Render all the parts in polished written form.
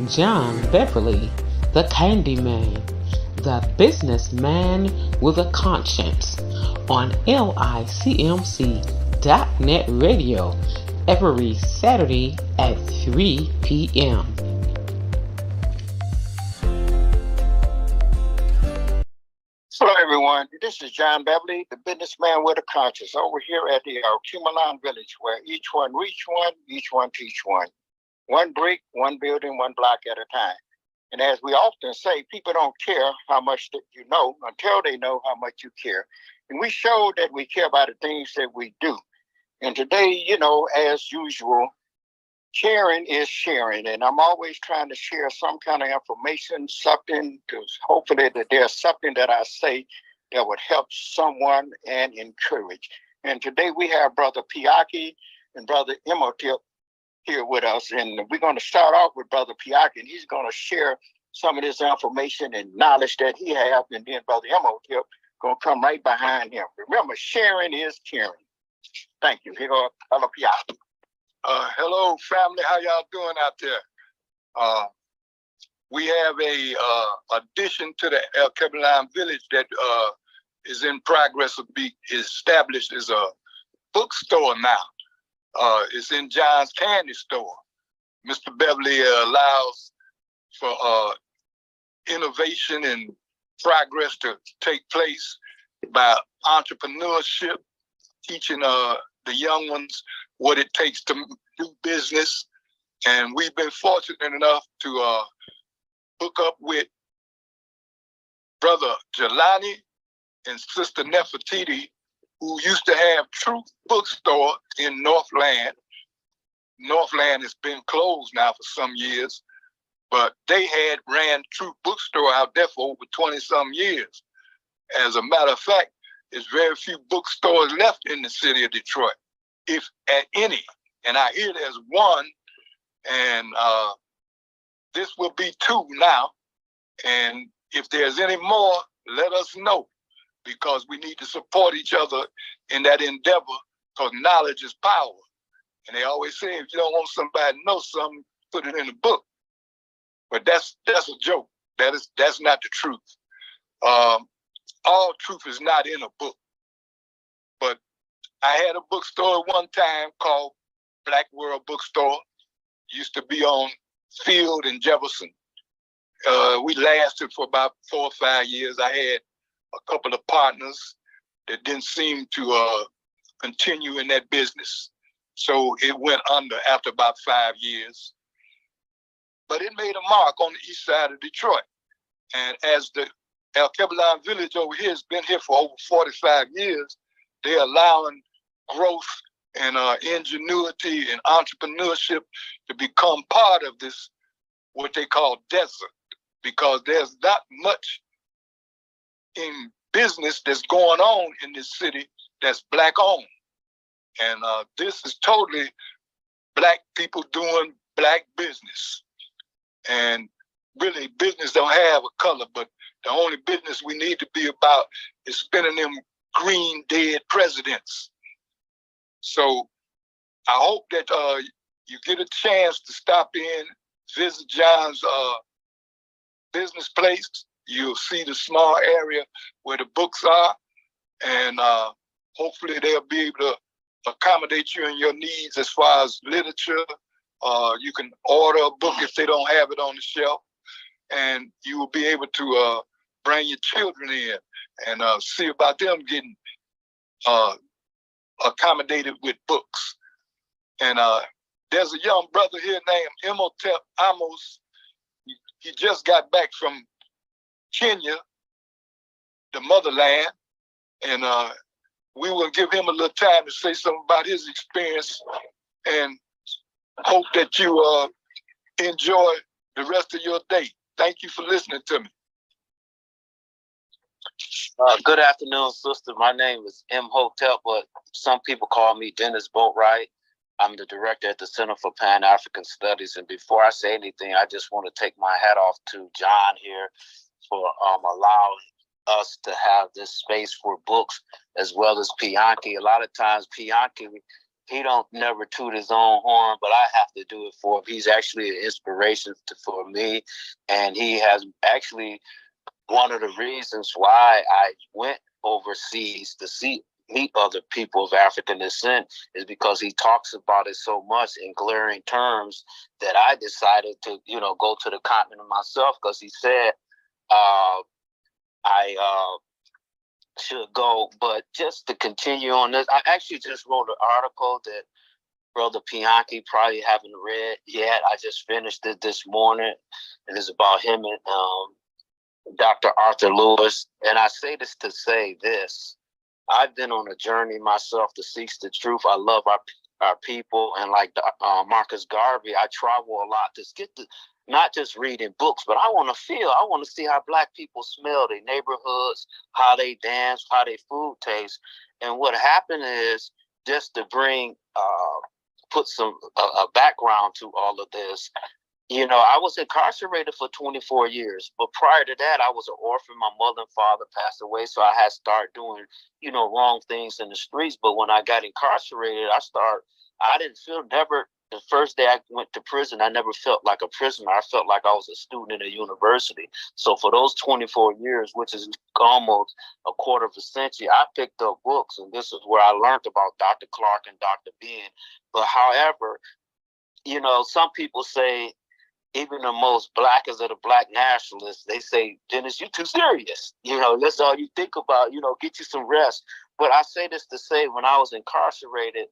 John Beverly, the Candyman, the businessman with a conscience, on licmc.net radio every Saturday at 3 p.m. Hello, everyone. This is John Beverly, the businessman with a conscience, over here at the a.k.a Village, where each one reach one, each one teach one. One brick, one building, one block at a time. And as we often say, people don't care how much that you know until they know how much you care. And we show that we care about the things that we do. And today, as usual, caring is sharing. And I'm always trying to share some kind of information, something to hopefully that there's something that I say that would help someone and encourage. And today we have Brother Piankhi and Brother Imhotep here with us. And we're going to start off with Brother Piankhi, and he's going to share some of this information and knowledge that he has. And then Brother Imhotep going to come right behind him. Remember, sharing is caring. Thank you. Here goes Brother Piankhi. Hello, family. How y'all doing out there? We have a addition to the a.k.a Village that is in progress of being established as a bookstore now. It's in John's Candy Store. Mr. Beverly allows for innovation and progress to take place by entrepreneurship, teaching the young ones what it takes to do business. And we've been fortunate enough to hook up with Brother Jelani and Sister Nefertiti, who used to have Truth Bookstore in Northland. Northland has been closed now for some years, but they had ran Truth Bookstore out there for over 20-some years. As a matter of fact, there's very few bookstores left in the city of Detroit, if at any. And I hear there's one, and this will be two now. And if there's any more, let us know, because we need to support each other in that endeavor, because knowledge is power. And they always say, if you don't want somebody to know something, put it in a book. But that's a joke. That's not the truth. All truth is not in a book. But I had a bookstore at one time called Black World Bookstore. Used to be on Field and Jefferson. We lasted for about 4 or 5 years. I had a couple of partners that didn't seem to continue in that business. So it went under after about 5 years. But it made a mark on the east side of Detroit. And as the a.k.a Village over here has been here for over 45 years, they're allowing growth and ingenuity and entrepreneurship to become part of this, what they call desert, because there's not much in business that's going on in this city that's Black owned. And this is totally Black people doing Black business. And really, business don't have a color, but the only business we need to be about is spending them green dead presidents. So I hope that you get a chance to stop in, visit John's business place. You'll see the small area where the books are, and hopefully they'll be able to accommodate you in your needs as far as literature. You can order a book if they don't have it on the shelf, and you will be able to bring your children in and see about them getting accommodated with books. And there's a young brother here named Imhotep Amos. He just got back from Kenya, the motherland, and we will give him a little time to say something about his experience, and hope that you enjoy the rest of your day. Thank you for listening to me. Good afternoon, sister. My name is Imhotep, but some people call me Dennis Boatwright. I'm the director at the Center for Pan-African Studies. And before I say anything, I just want to take my hat off to John here for allowing us to have this space for books, as well as Piankhi. A lot of times Piankhi he don't never toot his own horn, but I have to do it for him. He's actually an inspiration for me, and he has actually one of the reasons why I went overseas to meet other people of African descent is because he talks about it so much in glaring terms that I decided to, go to the continent myself, because he said I should go. But just to continue on this, I actually just wrote an article that Brother Piankhi probably haven't read yet. I just finished it this morning, and it's about him and Dr. Arthur Lewis. And I say this to say this. I've been on a journey myself to seek the truth. I love our people, and like Marcus Garvey, I travel a lot to get to not just reading books, but I want to see how Black people smell their neighborhoods, how they dance, how their food tastes. And what happened is, just to bring put some a background to all of this. I was incarcerated for 24 years, but prior to that, I was an orphan. My mother and father passed away, so I had started doing, wrong things in the streets. But when I got incarcerated, I didn't feel the first day I went to prison, I never felt like a prisoner. I felt like I was a student at a university. So for those 24 years, which is almost a quarter of a century, I picked up books, and this is where I learned about Dr. Clark and Dr. Ben. But however, some people say, even the most blackest of the Black nationalists, they say, Dennis, you're too serious. That's all you think about, get you some rest. But I say this to say, when I was incarcerated,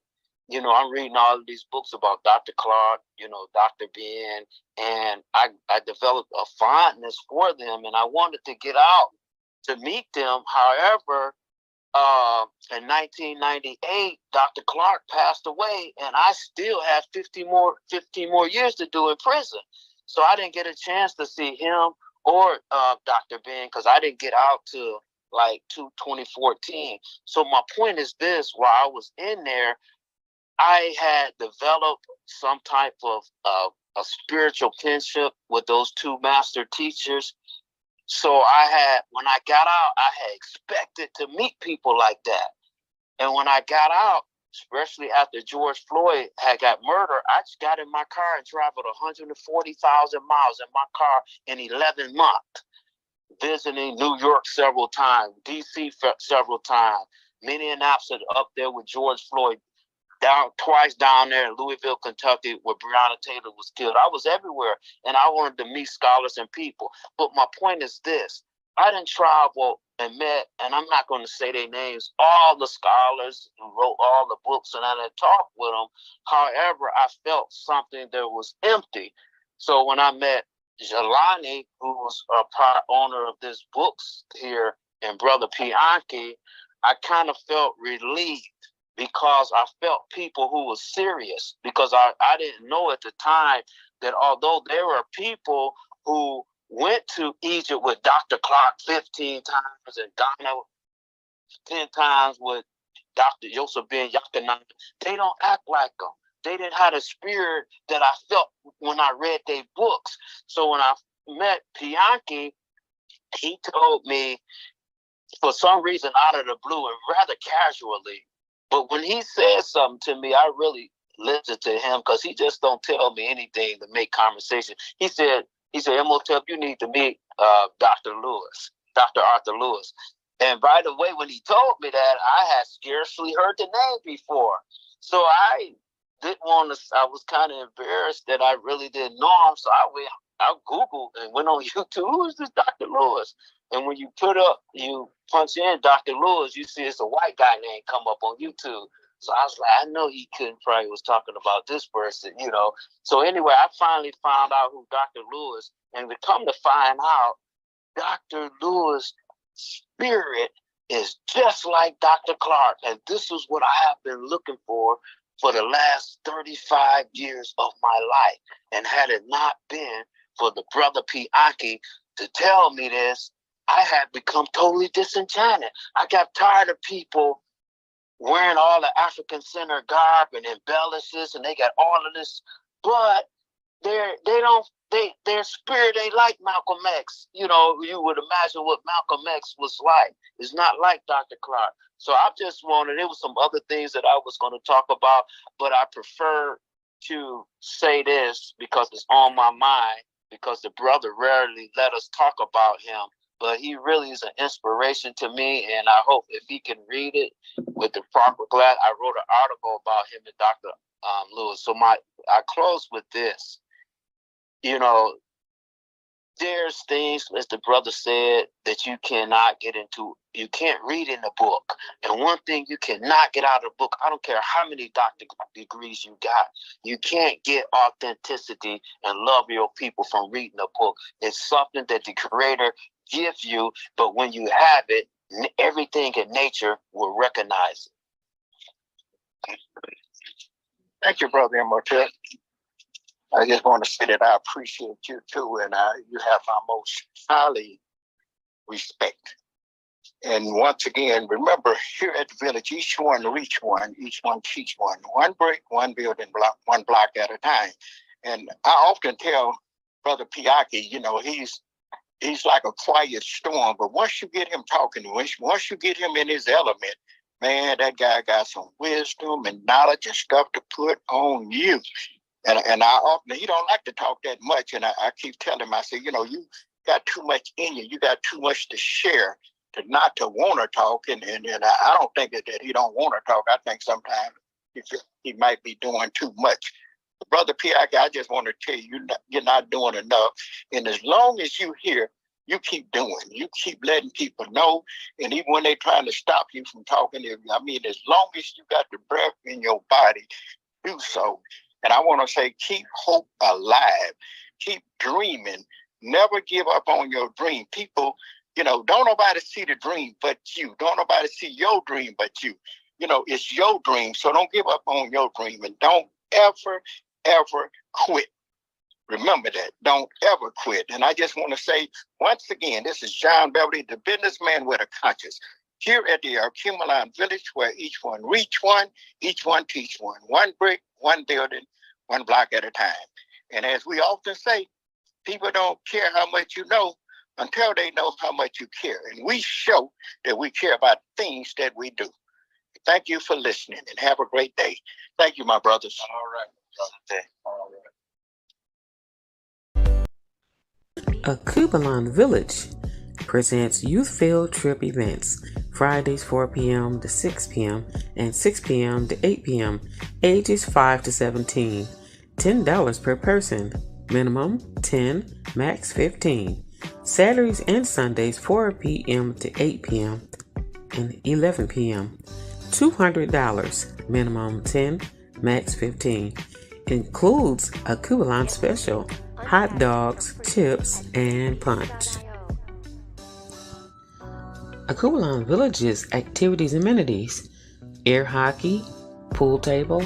I'm reading all of these books about Dr. Clark, Dr. Ben, and I developed a fondness for them, and I wanted to get out to meet them. However, in 1998, Dr. Clark passed away, and I still have 15 more years to do in prison. So I didn't get a chance to see him or Dr. Ben, because I didn't get out till like 2014. So my point is this: while I was in there, I had developed some type of a spiritual kinship with those two master teachers. So when I got out, I had expected to meet people like that. And when I got out, especially after George Floyd had got murdered, I just got in my car and traveled 140,000 miles in my car in 11 months, visiting New York several times, D.C. several times, Minneapolis up there with George Floyd, twice down there in Louisville, Kentucky, where Breonna Taylor was killed. I was everywhere, and I wanted to meet scholars and people. But my point is this: I didn't travel and met, and I'm not going to say their names, all the scholars who wrote all the books, and I didn't talk with them. However, I felt something that was empty. So when I met Jelani, who was a part owner of this books here, and Brother Piankhi, I kind of felt relieved, because I felt people who were serious, because I didn't know at the time that although there were people who went to Egypt with Dr. Clark 15 times and Ghana 10 times with Dr. Yosef Ben Yakanan, they don't act like them. They didn't have the spirit that I felt when I read their books. So when I met Piankhi, he told me, for some reason out of the blue and rather casually, but when he said something to me, I really listened to him, because he just don't tell me anything to make conversation. He said, Imhotep, you need to meet Dr. Arthur Lewis. And by the way, when he told me that, I had scarcely heard the name before. So I didn't want to, I was kind of embarrassed that I really didn't know him. So I Googled and went on YouTube, who is this Dr. Lewis? And when you punch in Dr. Lewis, you see it's a white guy name come up on YouTube. So I was like, I know he probably was talking about this person, So anyway, I finally found out who Dr. Lewis, and we come to find out Dr. Lewis' spirit is just like Dr. Clark. And this is what I have been looking for the last 35 years of my life. And had it not been for the Brother Piankhi to tell me this, I had become totally disenchanted. I got tired of people wearing all the African Center garb and embellishes, and they got all of this. But their spirit ain't like Malcolm X. You know, you would imagine what Malcolm X was like. It's not like Dr. Clark. So I just wanted, there was some other things that I was going to talk about, but I prefer to say this because it's on my mind, because the brother rarely let us talk about him, but he really is an inspiration to me. And I hope if he can read it with the proper glad, I wrote an article about him and Dr. Lewis. So I close with this. You know, there's things, as the brother said, that you cannot get into. You can't read in the book. And one thing you cannot get out of the book, I don't care how many doctorate degrees you got, you can't get authenticity and love your people from reading a book. It's something that the Creator gives you, but when you have it, everything in nature will recognize it. Thank you, Brother Imhotep. I just want to say that I appreciate you too, and you have my most highly respect. And once again, remember, here at the village, each one reach one, each one teach one. One brick, one building block, one block at a time. And I often tell Brother Piankhi, you know, he's like a quiet storm, but once you get him talking, once you get him in his element, man, that guy got some wisdom and knowledge and stuff to put on you. And I often, he don't like to talk that much. And I keep telling him, I say, you know, you got too much in you. You got too much to share to not to want to talk. And I don't think that he don't want to talk. I think sometimes he might be doing too much. Brother Piankhi, I just want to tell you, you're not doing enough. And as long as you here, you keep doing. You keep letting people know. And even when they're trying to stop you from talking, I mean, as long as you got the breath in your body, do so. And I want to say, keep hope alive. Keep dreaming. Never give up on your dream. People, you know, don't nobody see the dream but you. Don't nobody see your dream but you. You know, it's your dream. So don't give up on your dream. And don't ever quit. Remember that. Don't ever quit. And I just want to say, once again, this is John Beverly, the businessman with a conscience, here at the a.k.a village, where each one reach one, each one teach one. One brick, one building, one block at a time. And as we often say, people don't care how much you know until they know how much you care. And we show that we care about things that we do. Thank you for listening and have a great day. Thank you, my brothers. All right. a.k.a Village presents Youth Field Trip events, Fridays 4 p.m. to 6 p.m. and 6 p.m. to 8 p.m. Ages 5 to 17. $10 per person. Minimum 10, max 15. Saturdays and Sundays 4 p.m. to 8 p.m. and 11 p.m. $200. Minimum 10, max 15. Includes a coupon special, hot dogs, chips, and punch. a.k.a Village's activities and amenities: air hockey, pool table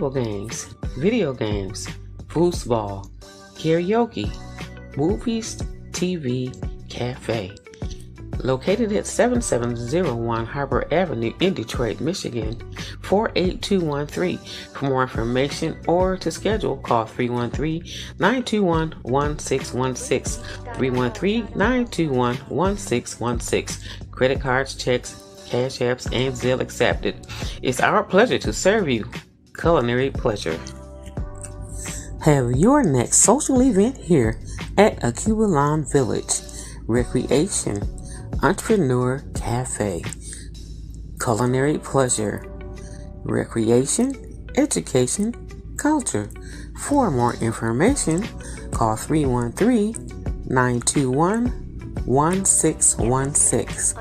games, video games, foosball, karaoke, movies, TV, cafe. Located at 7701 Harbor Avenue in Detroit, Michigan, 48213. For more information or to schedule, call 313-921-1616. 313-921-1616. Credit cards, checks, cash apps, and Zelle accepted. It's our pleasure to serve you. Culinary pleasure. Have your next social event here at a.k.a Village. Recreation, Entrepreneur Cafe. Culinary pleasure. Recreation, education, culture. For more information, call 313-921-1616.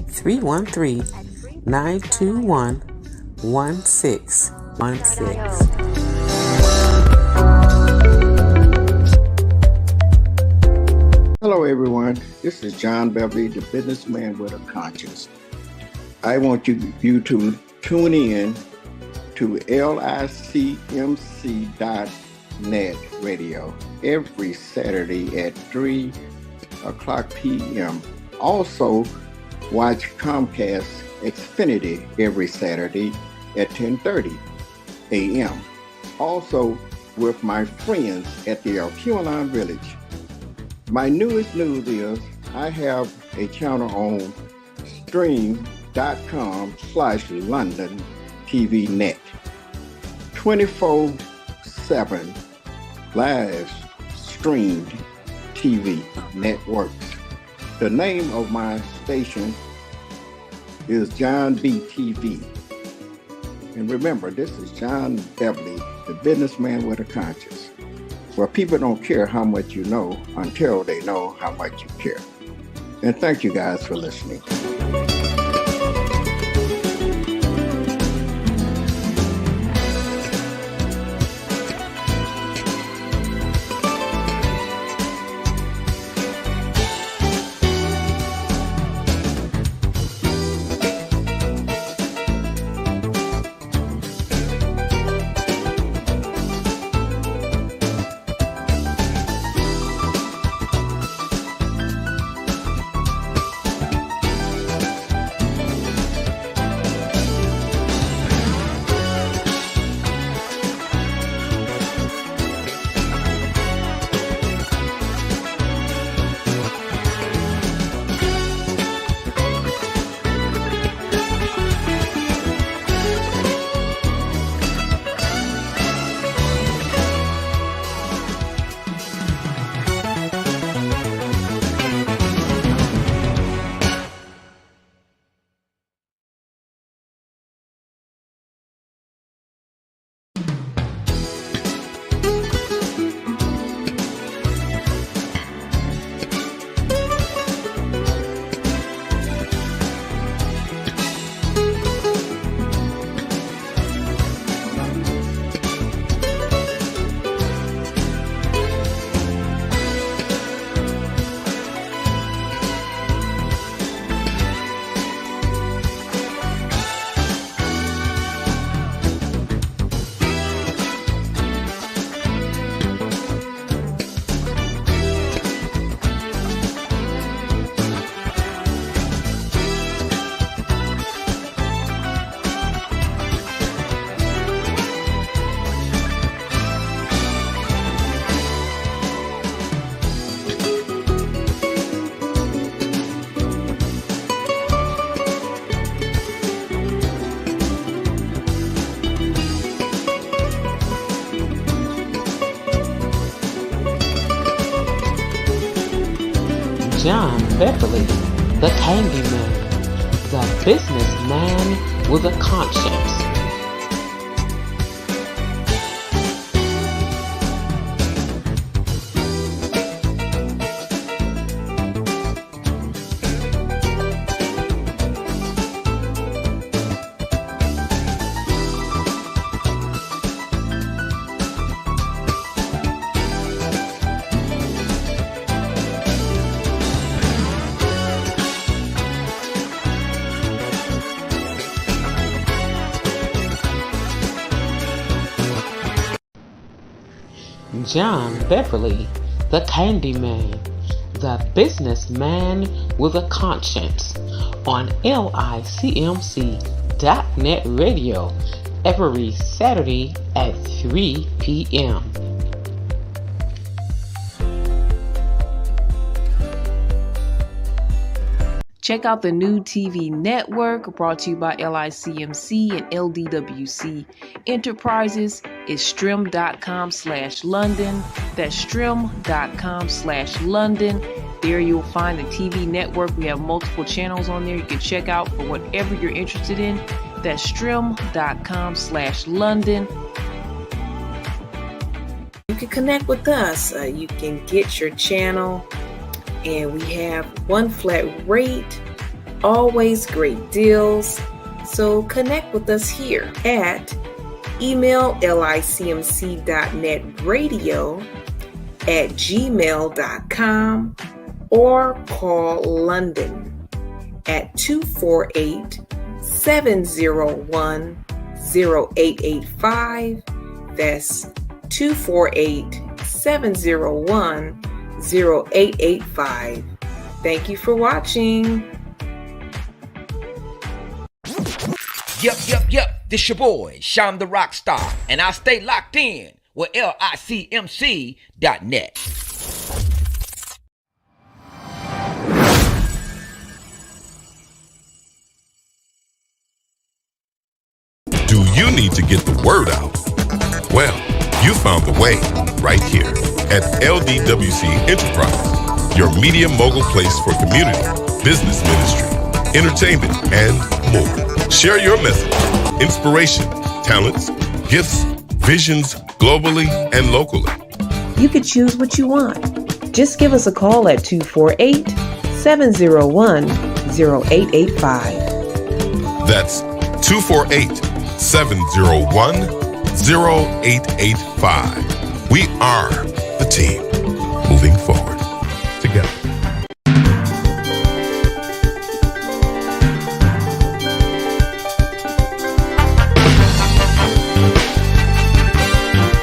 313-921-1616. Hello, everyone. This is John Beverly, the businessman with a conscience. I want you to tune in to licmc.net radio every Saturday at 3 o'clock p.m. Also, watch Comcast Xfinity every Saturday at 10:30 a.m. Also, with my friends at the a.k.a Village. My newest news is I have a channel on stream.com/London TV Net. 24/7 live streamed TV networks. The name of my station is John B. TV. And remember, this is John Beverly, the businessman with a conscience, where people don't care how much you know until they know how much you care. And thank you guys for listening. John Beverly, the Candyman, the businessman with a conscience. John Beverly, the Candyman, the businessman with a conscience, on licmc.net radio every Saturday at 3 p.m. Check out the new TV network brought to you by LICMC and LDWC Enterprises. It's strim.com/London. That's strim.com/London. There you'll find the TV network. We have multiple channels on there you can check out for whatever you're interested in. That's strim.com/London. You can connect with us. You can get your channel. And we have one flat rate, always great deals. So connect with us here at email licmc.netradio@gmail.com or call London at 248-701-0885. That's 248-701-0885. Thank you for watching. Yep, this your boy, Sham the Rock Star, and I stay locked in or licmc.net. Do you need to get the word out? Well, you found the way right here at LDWC Enterprise, your media mogul place for community, business ministry, entertainment, and more. Share your message, inspiration, talents, gifts, visions globally and locally. You could choose what you want. Just give us a call at 248-701-0885. That's 248-701-0885. We are the team moving forward.